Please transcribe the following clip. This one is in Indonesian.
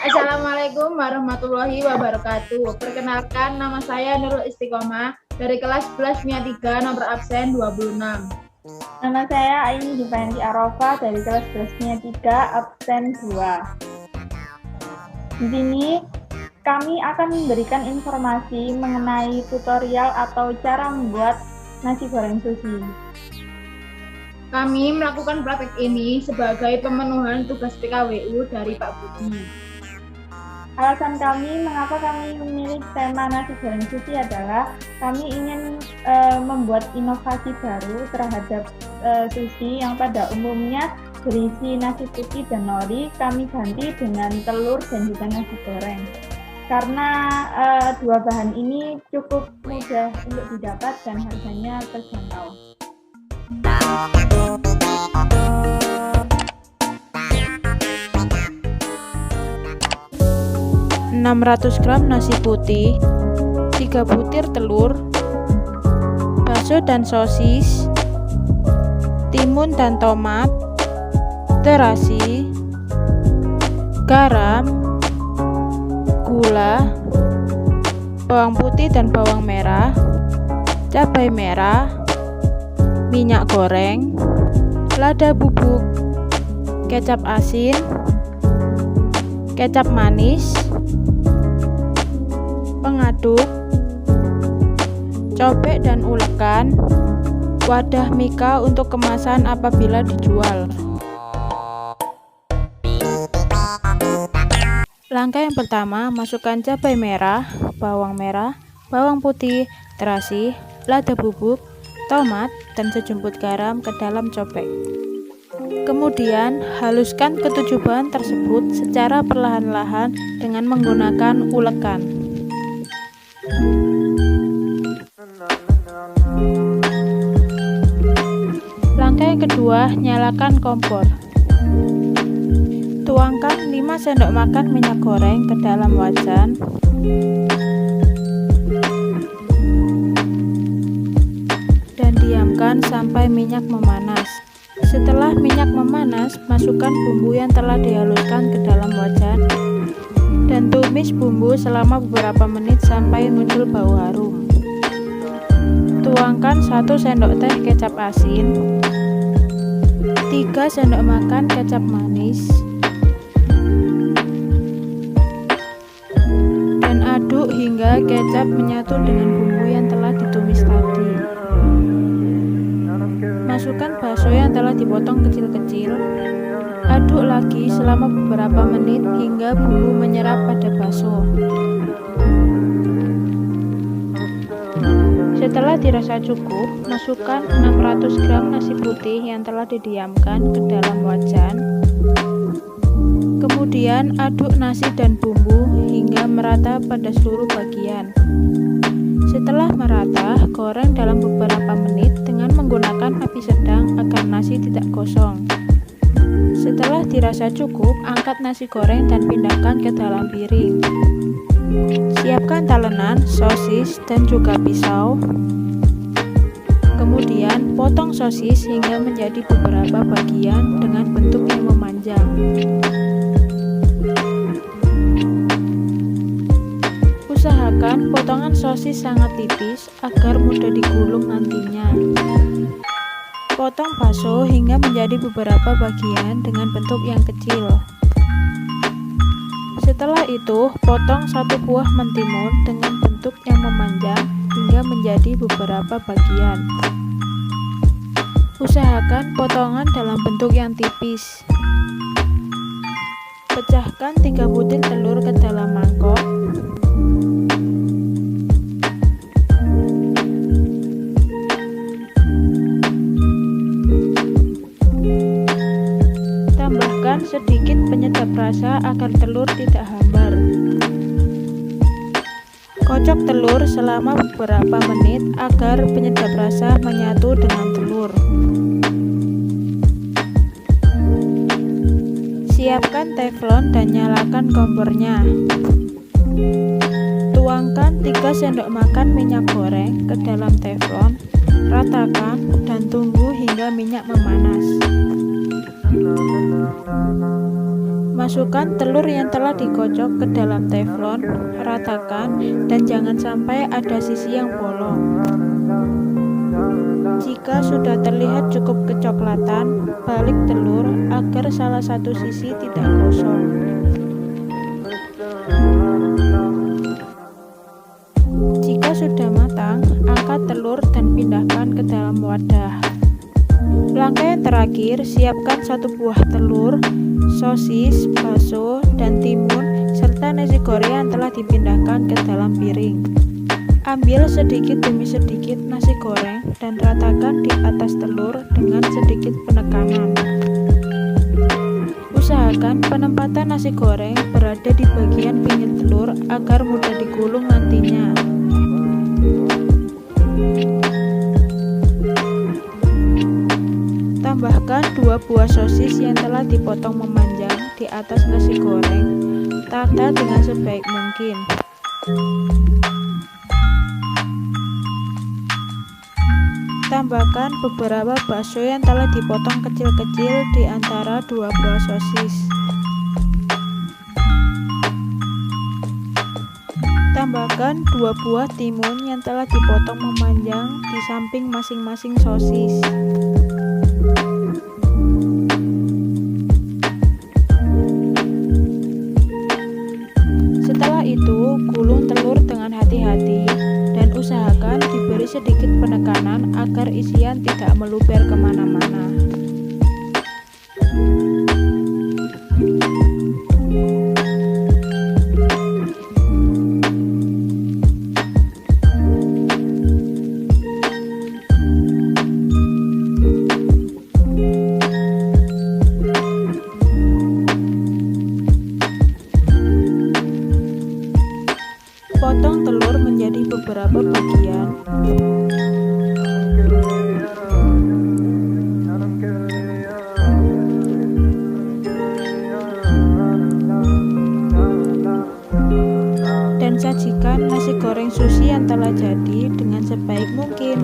Assalamualaikum warahmatullahi wabarakatuh. Perkenalkan, nama saya Nurul Istiqomah dari kelas 11 MIA 3 nomor absen 26. Nama saya Aini Divanti Arofah dari kelas 11 MIA 3 absen 2. Di sini kami akan memberikan informasi mengenai tutorial atau cara membuat nasi goreng sushi. Kami melakukan praktek ini sebagai pemenuhan tugas PKWU dari Pak Budi. Alasan kami mengapa kami memilih tema nasi goreng sushi adalah kami ingin membuat inovasi baru terhadap sushi yang pada umumnya berisi nasi putih dan nori, kami ganti dengan telur dan juga nasi goreng. Karena dua bahan ini cukup mudah untuk didapat dan harganya terjangkau. 600 gram nasi putih, 3 butir telur, bakso dan sosis, timun dan tomat, terasi, garam, gula, bawang putih dan bawang merah, cabai merah, minyak goreng, lada bubuk, kecap asin, kecap manis, pengaduk, cobek dan ulekan, wadah mika untuk kemasan apabila dijual. Langkah yang pertama, masukkan cabai merah, bawang putih, terasi, lada bubuk, tomat, dan sejumput garam ke dalam cobek. Kemudian, haluskan ketujuh bahan tersebut secara perlahan-lahan dengan menggunakan ulekan. Langkah yang kedua, nyalakan kompor. Tuangkan 5 sendok makan minyak goreng ke dalam wajan. Dan diamkan sampai minyak memanas. Setelah minyak memanas, masukkan bumbu yang telah dihaluskan ke dalam wajan dan tumis bumbu selama beberapa menit sampai muncul bau harum. Tuangkan 1 sendok teh kecap asin, 3 sendok makan kecap manis, dan aduk hingga kecap menyatu dengan bumbu yang telah ditumis tadi. Masukkan bakso yang telah dipotong kecil-kecil. Aduk lagi selama beberapa menit hingga bumbu menyerap pada bakso. Setelah dirasa cukup, masukkan 600 gram nasi putih yang telah didiamkan ke dalam wajan. Kemudian aduk nasi dan bumbu hingga merata pada seluruh bagian. Setelah merata, goreng dalam beberapa menit dengan menggunakan api sedang agar nasi tidak gosong. Setelah dirasa cukup, angkat nasi goreng dan pindahkan ke dalam piring. Siapkan talenan, sosis, dan juga pisau. Kemudian, potong sosis hingga menjadi beberapa bagian dengan bentuk yang memanjang. Usahakan potongan sosis sangat tipis agar mudah digulung nantinya. Potong bakso hingga menjadi beberapa bagian dengan bentuk yang kecil. Setelah itu, potong 1 buah mentimun dengan bentuk yang memanjang hingga menjadi beberapa bagian. Usahakan potongan dalam bentuk yang tipis. Pecahkan 3 butir telur ke dalam mangkok. Tambahkan sedikit penyedap rasa agar telur tidak hambar. Kocok telur selama beberapa menit agar penyedap rasa menyatu dengan telur. Siapkan teflon dan nyalakan kompornya. Tuangkan 3 sendok makan minyak goreng ke dalam teflon, ratakan dan tunggu hingga minyak memanas. Masukkan telur yang telah dikocok ke dalam teflon, ratakan dan jangan sampai ada sisi yang bolong. Jika sudah terlihat cukup kecoklatan, balik telur agar salah satu sisi tidak gosong. Jika sudah matang, angkat telur dan pindahkan ke dalam wadah. Langkah yang terakhir, siapkan 1 buah telur, sosis, bakso, dan timun, serta nasi goreng yang telah dipindahkan ke dalam piring. Ambil sedikit demi sedikit nasi goreng dan ratakan di atas telur dengan sedikit penekanan. Usahakan penempatan nasi goreng berada di bagian pinggir telur agar mudah digulung nantinya. Tambahkan 2 buah sosis yang telah dipotong memanjang di atas nasi goreng. Tata dengan sebaik mungkin. Tambahkan beberapa bakso yang telah dipotong kecil-kecil di antara 2 buah sosis. Tambahkan 2 buah timun yang telah dipotong memanjang di samping masing-masing sosis. Setelah itu, gulung telur dengan hati-hati dan usahakan diberi sedikit penekanan agar isian tidak meluber kemana-mana. Potong telur menjadi beberapa bagian. Dan sajikan nasi goreng sushi yang telah jadi dengan sebaik mungkin.